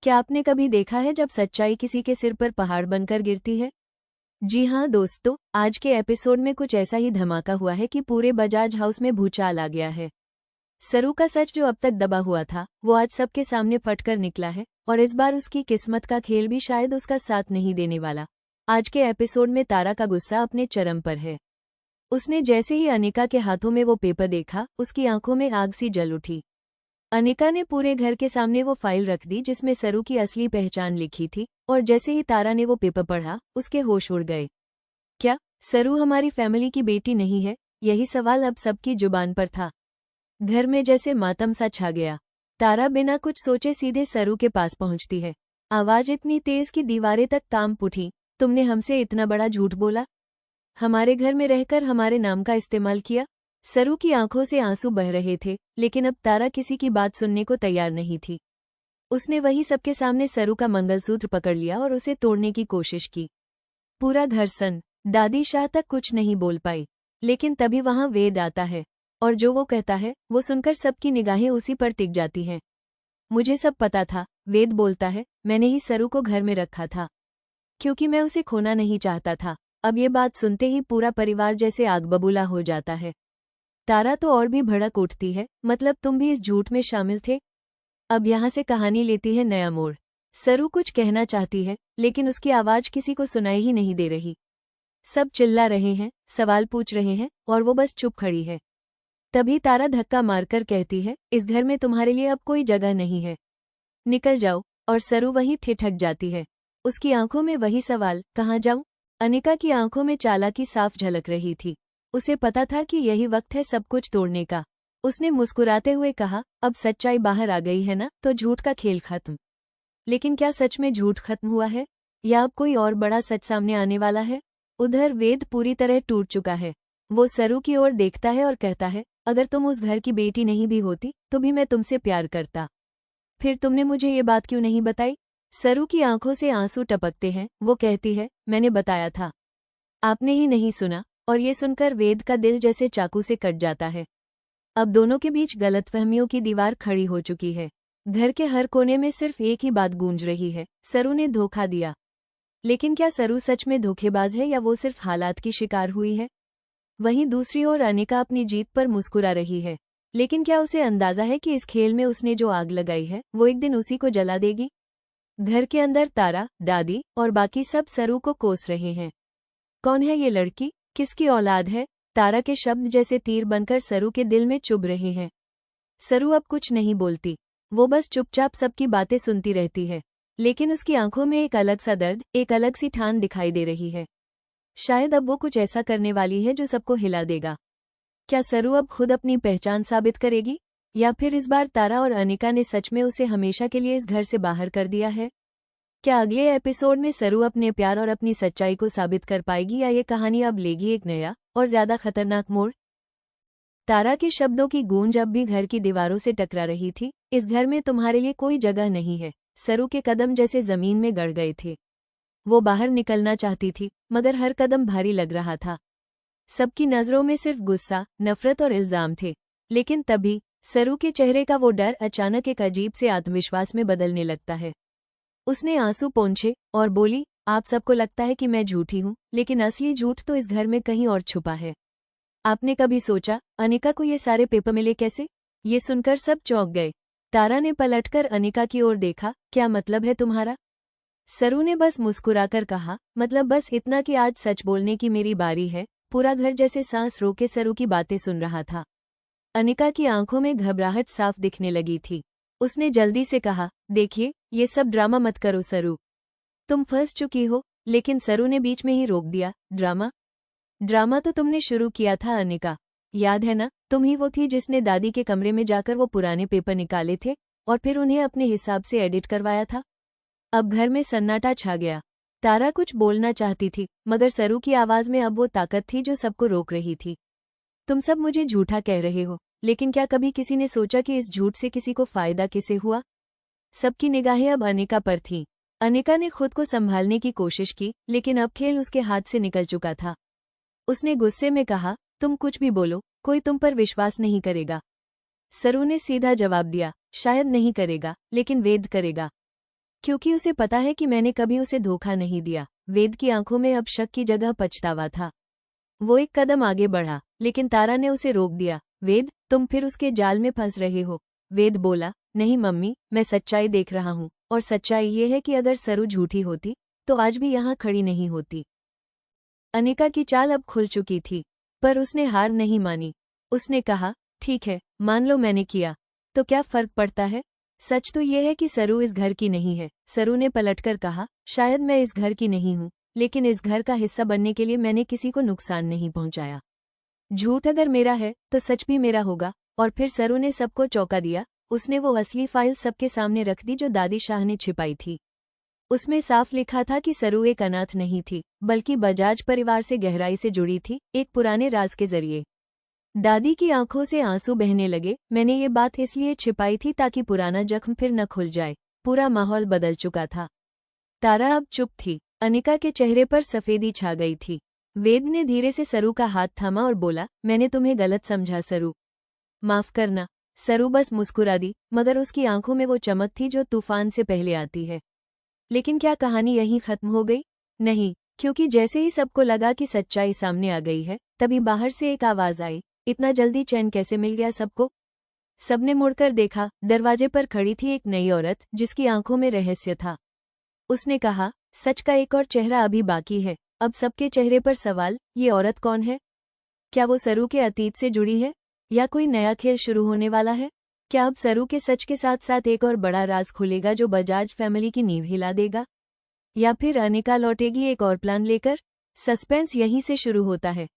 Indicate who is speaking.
Speaker 1: क्या आपने कभी देखा है जब सच्चाई किसी के सिर पर पहाड़ बनकर गिरती है? जी हाँ दोस्तों, आज के एपिसोड में कुछ ऐसा ही धमाका हुआ है कि पूरे बजाज हाउस में भूचाल आ गया है। सरू का सच जो अब तक दबा हुआ था, वो आज सबके सामने फटकर निकला है और इस बार उसकी किस्मत का खेल भी शायद उसका साथ नहीं देने वाला। आज के एपिसोड में तारा का गुस्सा अपने चरम पर है। उसने जैसे ही अनिका के हाथों में वो पेपर देखा, उसकी आंखों में आग सी जल उठी। अनिका ने पूरे घर के सामने वो फाइल रख दी जिसमें सरू की असली पहचान लिखी थी, और जैसे ही तारा ने वो पेपर पढ़ा, उसके होश उड़ गए। क्या सरू हमारी फैमिली की बेटी नहीं है? यही सवाल अब सबकी जुबान पर था। घर में जैसे मातम सा छा गया। तारा बिना कुछ सोचे सीधे सरू के पास पहुंचती है। आवाज इतनी तेज कि दीवारें तक कांप उठी। तुमने हमसे इतना बड़ा झूठ बोला? हमारे घर में रहकर हमारे नाम का इस्तेमाल किया? सरू की आंखों से आंसू बह रहे थे, लेकिन अब तारा किसी की बात सुनने को तैयार नहीं थी। उसने वही सबके सामने सरू का मंगलसूत्र पकड़ लिया और उसे तोड़ने की कोशिश की। पूरा घर सन। दादी शाह तक कुछ नहीं बोल पाई, लेकिन तभी वहां वेद आता है, और जो वो कहता है वो सुनकर सबकी निगाहें उसी पर टिक जाती हैं। मुझे सब पता था, वेद बोलता है, मैंने ही सरू को घर में रखा था, क्योंकि मैं उसे खोना नहीं चाहता था। अब ये बात सुनते ही पूरा परिवार जैसे आग बबूला हो जाता है। तारा तो और भी भड़क उठती है, मतलब तुम भी इस झूठ में शामिल थे? अब यहाँ से कहानी लेती है नया मोड़। सरू कुछ कहना चाहती है, लेकिन उसकी आवाज किसी को सुनाई ही नहीं दे रही। सब चिल्ला रहे हैं, सवाल पूछ रहे हैं, और वो बस चुप खड़ी है। तभी तारा धक्का मारकर कहती है, इस घर में तुम्हारे लिए अब कोई जगह नहीं है, निकल जाओ। और सरू वहीं ठिठक जाती है। उसकी आंखों में वही सवाल, कहाँ जाऊं? अनिका की आंखों में चालाकी साफ झलक रही थी। उसे पता था कि यही वक्त है सब कुछ तोड़ने का। उसने मुस्कुराते हुए कहा, अब सच्चाई बाहर आ गई है ना, तो झूठ का खेल खत्म। लेकिन क्या सच में झूठ खत्म हुआ है, या अब कोई और बड़ा सच सामने आने वाला है? उधर वेद पूरी तरह टूट चुका है। वो सरू की ओर देखता है और कहता है, अगर तुम उस घर की बेटी नहीं भी होती तो भी मैं तुमसे प्यार करता। फिर तुमने मुझे ये बात क्यों नहीं बताई? सरू की आंखों से आंसू टपकते हैं। वो कहती है, मैंने बताया था, आपने ही नहीं सुना। और ये सुनकर वेद का दिल जैसे चाकू से कट जाता है। अब दोनों के बीच गलतफहमियों की दीवार खड़ी हो चुकी है। घर के हर कोने में सिर्फ एक ही बात गूंज रही है, सरू ने धोखा दिया। लेकिन क्या सरू सच में धोखेबाज है, या वो सिर्फ हालात की शिकार हुई है? वहीं दूसरी ओर अनिका अपनी जीत पर मुस्कुरा रही है, लेकिन क्या उसे अंदाजा है कि इस खेल में उसने जो आग लगाई है वो एक दिन उसी को जला देगी? घर के अंदर तारा, दादी और बाकी सब सरू को कोस रहे हैं। कौन है ये लड़की? किसकी औलाद है? तारा के शब्द जैसे तीर बनकर सरू के दिल में चुभ रहे हैं। सरू अब कुछ नहीं बोलती, वो बस चुपचाप सबकी बातें सुनती रहती है। लेकिन उसकी आंखों में एक अलग सा दर्द, एक अलग सी ठान दिखाई दे रही है। शायद अब वो कुछ ऐसा करने वाली है जो सबको हिला देगा। क्या सरू अब खुद अपनी पहचान साबित करेगी, या फिर इस बार तारा और अनिका ने सच में उसे हमेशा के लिए इस घर से बाहर कर दिया है? क्या अगले एपिसोड में सरू अपने प्यार और अपनी सच्चाई को साबित कर पाएगी, या ये कहानी अब लेगी एक नया और ज्यादा खतरनाक मोड़? तारा के शब्दों की गूंज अब भी घर की दीवारों से टकरा रही थी। इस घर में तुम्हारे लिए कोई जगह नहीं है। सरू के कदम जैसे जमीन में गड़ गए थे। वो बाहर निकलना चाहती थी, मगर हर कदम भारी लग रहा था। सबकी नजरों में सिर्फ गुस्सा, नफरत और इल्जाम थे। लेकिन तभी सरू के चेहरे का वो डर अचानक एक अजीब से आत्मविश्वास में बदलने लगता है। उसने आंसू पोंछे और बोली, आप सबको लगता है कि मैं झूठी हूँ, लेकिन असली झूठ तो इस घर में कहीं और छुपा है। आपने कभी सोचा अनिका को ये सारे पेपर मिले कैसे? ये सुनकर सब चौंक गए। तारा ने पलटकर अनिका की ओर देखा, क्या मतलब है तुम्हारा? सरू ने बस मुस्कुराकर कहा, मतलब बस इतना कि आज सच बोलने की मेरी बारी है। पूरा घर जैसे सांस रोके सरू की बातें सुन रहा था। अनिका की आंखों में घबराहट साफ दिखने लगी थी। उसने जल्दी से कहा, देखिए, ये सब ड्रामा मत करो सरू, तुम फंस चुकी हो। लेकिन सरू ने बीच में ही रोक दिया, ड्रामा? ड्रामा तो तुमने शुरू किया था अनिका, याद है ना? तुम ही वो थी जिसने दादी के कमरे में जाकर वो पुराने पेपर निकाले थे और फिर उन्हें अपने हिसाब से एडिट करवाया था। अब घर में सन्नाटा छा गया। तारा कुछ बोलना चाहती थी, मगर सरू की आवाज में अब वो ताकत थी जो सबको रोक रही थी। तुम सब मुझे झूठा कह रहे हो, लेकिन क्या कभी किसी ने सोचा कि इस झूठ से किसी को फायदा किसे हुआ? सबकी निगाहें अब अनिका पर थीं। अनिका ने खुद को संभालने की कोशिश की, लेकिन अब खेल उसके हाथ से निकल चुका था। उसने गुस्से में कहा, तुम कुछ भी बोलो, कोई तुम पर विश्वास नहीं करेगा। सरू ने सीधा जवाब दिया, शायद नहीं करेगा, लेकिन वेद करेगा। क्योंकि उसे पता है कि मैंने कभी उसे धोखा नहीं दिया। वेद की आंखों में अब शक की जगह पछतावा था। वो एक कदम आगे बढ़ा, लेकिन तारा ने उसे रोक दिया। वेद, तुम फिर उसके जाल में फंस रहे हो। वेद बोला, नहीं मम्मी, मैं सच्चाई देख रहा हूँ, और सच्चाई ये है कि अगर सरू झूठी होती तो आज भी यहाँ खड़ी नहीं होती। अनिका की चाल अब खुल चुकी थी, पर उसने हार नहीं मानी। उसने कहा, ठीक है, मान लो मैंने किया, तो क्या फर्क पड़ता है? सच तो ये है कि सरू इस घर की नहीं है। सरू ने पलटकर कहा, शायद मैं इस घर की नहीं हूँ, लेकिन इस घर का हिस्सा बनने के लिए मैंने किसी को नुकसान नहीं पहुंचाया। झूठ अगर मेरा है तो सच भी मेरा होगा। और फिर सरू ने सबको चौंका दिया। उसने वो असली फाइल सबके सामने रख दी जो दादी शाह ने छिपाई थी। उसमें साफ लिखा था कि सरू एक अनाथ नहीं थी, बल्कि बजाज परिवार से गहराई से जुड़ी थी, एक पुराने राज के जरिए। दादी की आंखों से आंसू बहने लगे। मैंने ये बात इसलिए छिपाई थी ताकि पुराना जख्म फिर न खुल जाए। पूरा माहौल बदल चुका था। तारा अब चुप थी। अनिका के चेहरे पर सफेदी छा गई थी। वेद ने धीरे से सरू का हाथ थामा और बोला, मैंने तुम्हें गलत समझा सरू। माफ करना। सरू बस मुस्कुरा दी, मगर उसकी आंखों में वो चमक थी जो तूफान से पहले आती है। लेकिन क्या कहानी यहीं खत्म हो गई? नहीं, क्योंकि जैसे ही सबको लगा कि सच्चाई सामने आ गई है, तभी बाहर से एक आवाज आई, इतना जल्दी चैन कैसे मिल गया सबको? सबने मुड़कर देखा। दरवाजे पर खड़ी थी एक नई औरत, जिसकी आंखों में रहस्य था। उसने कहा, सच का एक और चेहरा अभी बाकी है। अब सबके चेहरे पर सवाल, ये औरत कौन है? क्या वो सरू के अतीत से जुड़ी है, या कोई नया खेल शुरू होने वाला है? क्या अब सरू के सच के साथ साथ एक और बड़ा राज खुलेगा जो बजाज फैमिली की नींव हिला देगा? या फिर अनिका लौटेगी एक और प्लान लेकर? सस्पेंस यहीं से शुरू होता है।